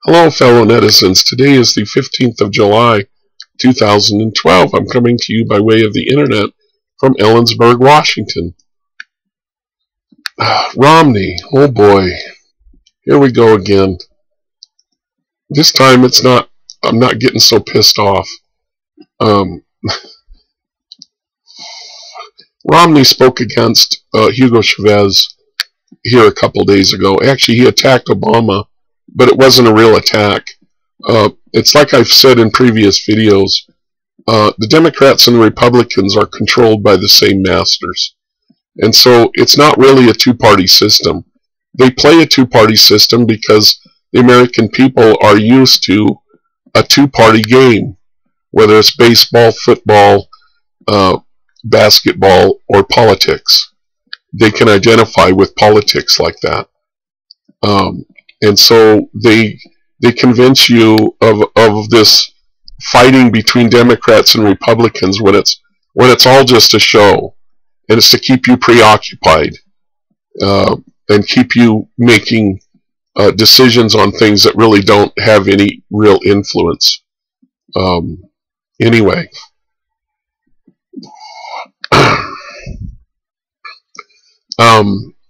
Hello, fellow netizens. Today is the 15th of July, 2012. I'm coming to you by way of the internet from Ellensburg, Washington. Romney, oh boy, here we go again. This time I'm not getting so pissed off. Romney spoke against Hugo Chavez here a couple days ago. Actually, he attacked Obama, but it wasn't a real attack. It's like I've said in previous videos, the Democrats and the Republicans are controlled by the same masters. And so it's not really a two-party system. They play a two-party system because the American people are used to a two-party game, whether it's baseball, football, basketball, or politics. They can identify with politics like that. And so they convince you of this fighting between Democrats and Republicans when it's all just a show, and it's to keep you preoccupied and keep you making decisions on things that really don't have any real influence. Anyway.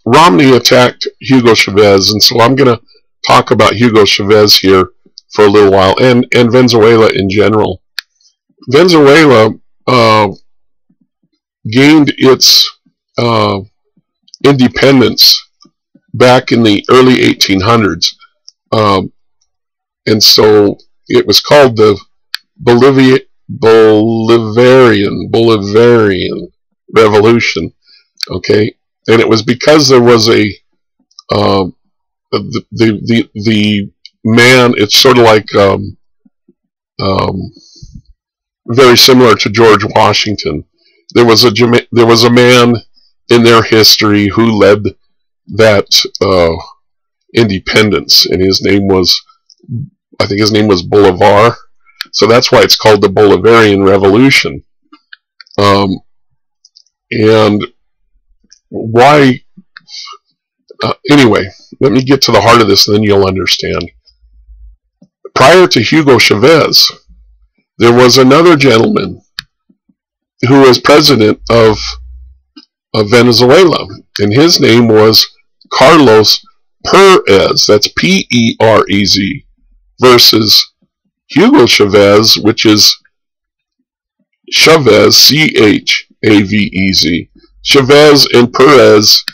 Romney attacked Hugo Chavez, and so I'm going to talk about Hugo Chavez here for a little while, and Venezuela in general. Venezuela gained its independence back in the early 1800s, and so it was called the Bolivarian Revolution. Okay, and it was because there was a the man. It's sort of like very similar to George Washington. There was a man in their history who led that independence, and his name was, I think his name was Bolivar. So that's why it's called the Bolivarian Revolution. And why? Anyway, let me get to the heart of this, and then you'll understand. Prior to Hugo Chavez, there was another gentleman who was president of Venezuela, and his name was Carlos Perez. That's P-E-R-E-Z, versus Hugo Chavez, which is Chavez, C-H-A-V-E-Z. Chavez and Perez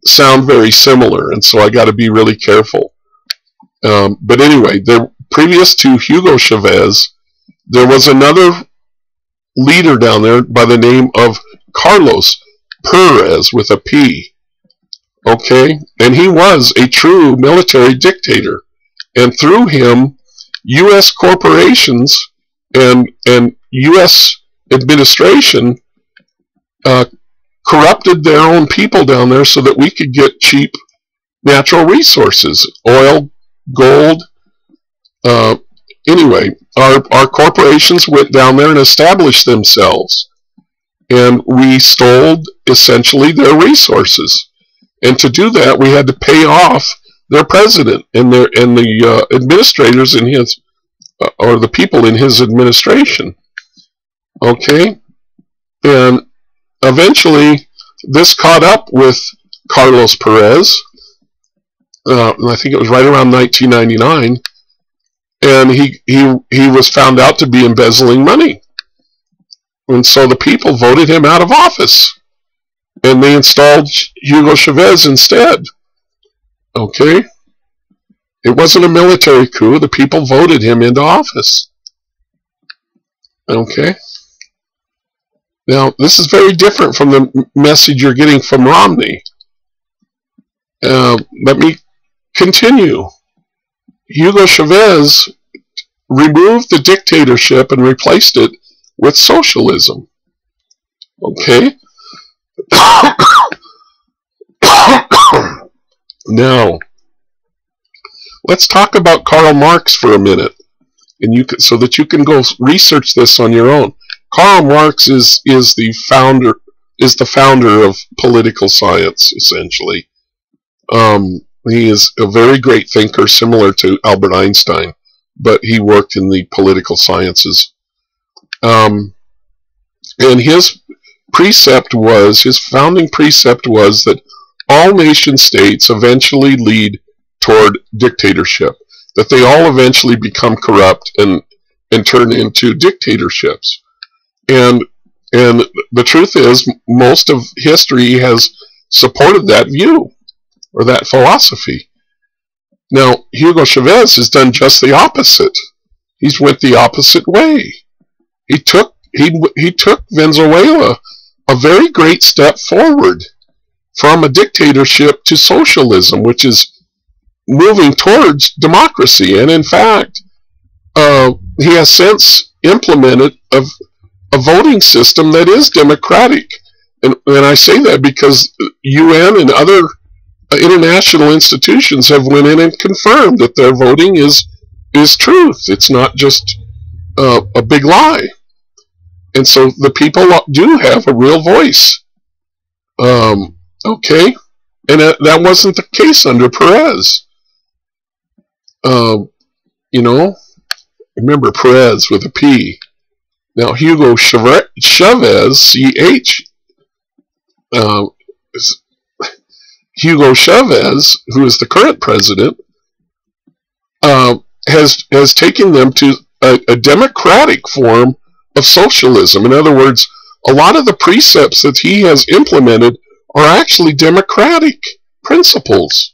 sound very similar, and so I got to be really careful. But anyway, previous to Hugo Chavez, there was another leader down there by the name of Carlos Perez with a P. Okay, and he was a true military dictator, and through him, U.S. corporations and U.S. administration corrupted their own people down there so that we could get cheap natural resources, oil, gold. Anyway, our corporations went down there and established themselves, and we stole essentially their resources. And to do that, we had to pay off their president and the administrators in his, or the people in his administration. Okay, and eventually this caught up with Carlos Perez. I think it was right around 1999, and he was found out to be embezzling money, and so the people voted him out of office, and they installed Hugo Chavez instead. Okay, it wasn't a military coup. The people voted him into office. Okay. Now, this is very different from the message you're getting from Romney. Let me continue. Hugo Chavez removed the dictatorship and replaced it with socialism. Okay? Now, let's talk about Karl Marx for a minute, and so that you can go research this on your own. Karl Marx is the founder of political science, essentially. He is a very great thinker, similar to Albert Einstein, but he worked in the political sciences. And his founding precept was that all nation states eventually lead toward dictatorship, that they all eventually become corrupt and turn into dictatorships. And the truth is, most of history has supported that view, or that philosophy. Now, Hugo Chavez has done just the opposite. He's went the opposite way. He took Venezuela a very great step forward from a dictatorship to socialism, which is moving towards democracy. And in fact, he has since implemented a voting system that is democratic. And I say that because UN and other international institutions have went in and confirmed that their voting is truth. It's not just a big lie. And so the people do have a real voice. Okay? And that wasn't the case under Perez. You know, remember Perez with a P. Now Hugo Chavez, C-H, Hugo Chavez, who is the current president, has taken them to a democratic form of socialism. In other words, a lot of the precepts that he has implemented are actually democratic principles.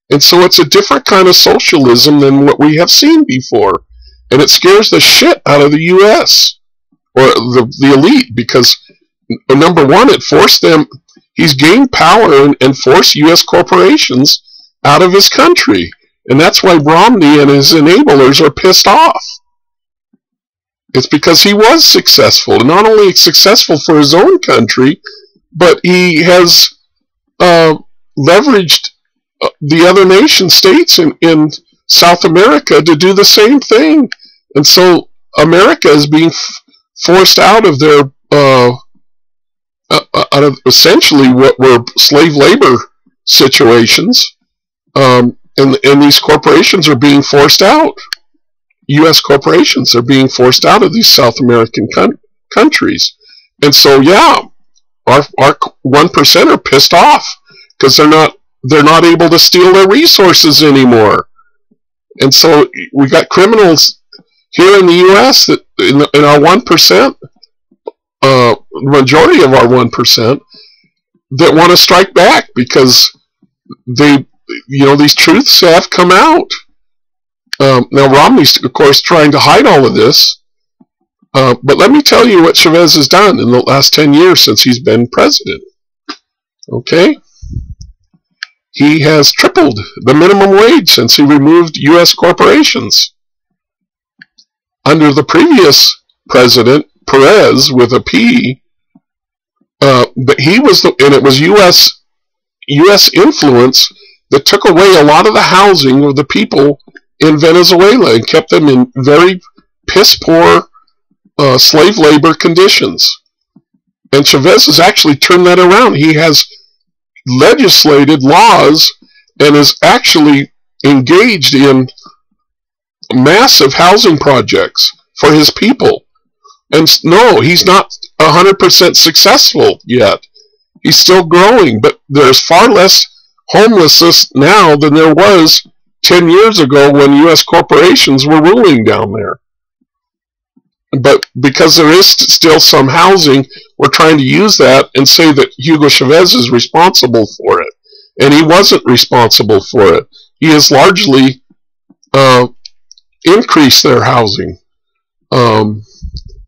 And so it's a different kind of socialism than what we have seen before. And it scares the shit out of the U.S. or the elite, because, number one, it forced them, he's gained power and forced U.S. corporations out of his country. And that's why Romney and his enablers are pissed off. It's because he was successful, and not only successful for his own country, but he has leveraged the other nation states in South America to do the same thing. And so America is being forced out of their out of essentially what were slave labor situations, and these corporations are being forced out. U.S. corporations are being forced out of these South American countries. And so, yeah, our 1% are pissed off because they're not able to steal their resources anymore. And so we got criminals here in the U.S. that in our 1%, majority of our 1%, that want to strike back because these truths have come out. Now Romney's, of course, trying to hide all of this, but let me tell you what Chavez has done in the last 10 years since he's been president. Okay? He has tripled the minimum wage since he removed U.S. corporations. Under the previous president, Perez, with a P, but he was and it was U.S. influence that took away a lot of the housing of the people in Venezuela and kept them in very piss-poor slave labor conditions. And Chavez has actually turned that around. He has legislated laws and is actually engaged in massive housing projects for his people. And no, he's not 100% successful yet. He's still growing, but there's far less homelessness now than there was 10 years ago when U.S. corporations were ruling down there. But because there is still some housing, we're trying to use that and say that Hugo Chavez is responsible for it. And he wasn't responsible for it. He has largely increased their housing.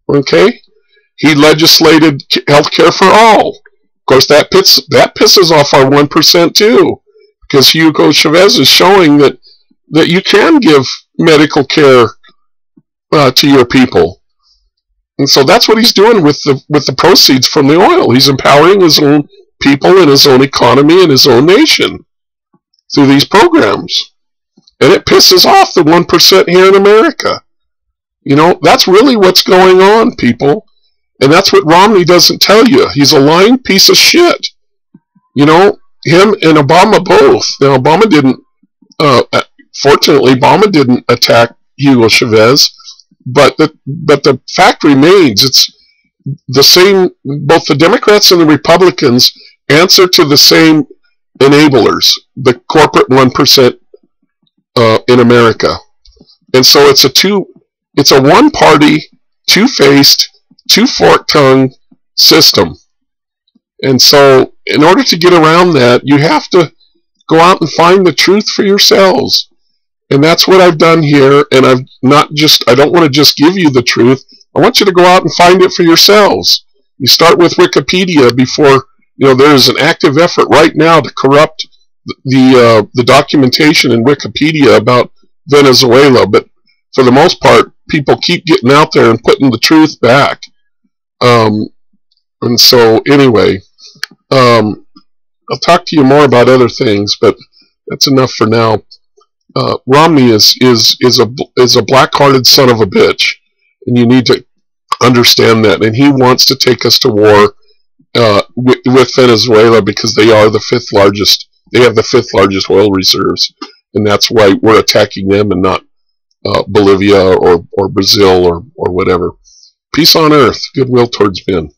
Okay? He legislated health care for all. Of course, that pisses off our 1% too, because Hugo Chavez is showing that you can give medical care to your people. And so that's what he's doing with the proceeds from the oil. He's empowering his own people and his own economy and his own nation through these programs. And it pisses off the 1% here in America. You know, that's really what's going on, people. And that's what Romney doesn't tell you. He's a lying piece of shit. You know, him and Obama both. Now, Obama didn't. Fortunately, Obama didn't attack Hugo Chavez, but the fact remains, it's the same. Both the Democrats and the Republicans answer to the same enablers, the corporate 1% in America, and so it's a one-party, two-faced, two-fork-tongue system. And so, in order to get around that, you have to go out and find the truth for yourselves. And that's what I've done here, and I don't want to just give you the truth. I want you to go out and find it for yourselves. You start with Wikipedia before, there's an active effort right now to corrupt the documentation in Wikipedia about Venezuela, but for the most part, people keep getting out there and putting the truth back. And so, anyway, I'll talk to you more about other things, but that's enough for now. Romney is a black-hearted son of a bitch, and you need to understand that. And he wants to take us to war with Venezuela because they are the fifth largest. They have the fifth largest oil reserves, and that's why we're attacking them and not Bolivia or Brazil or whatever. Peace on earth, goodwill towards men.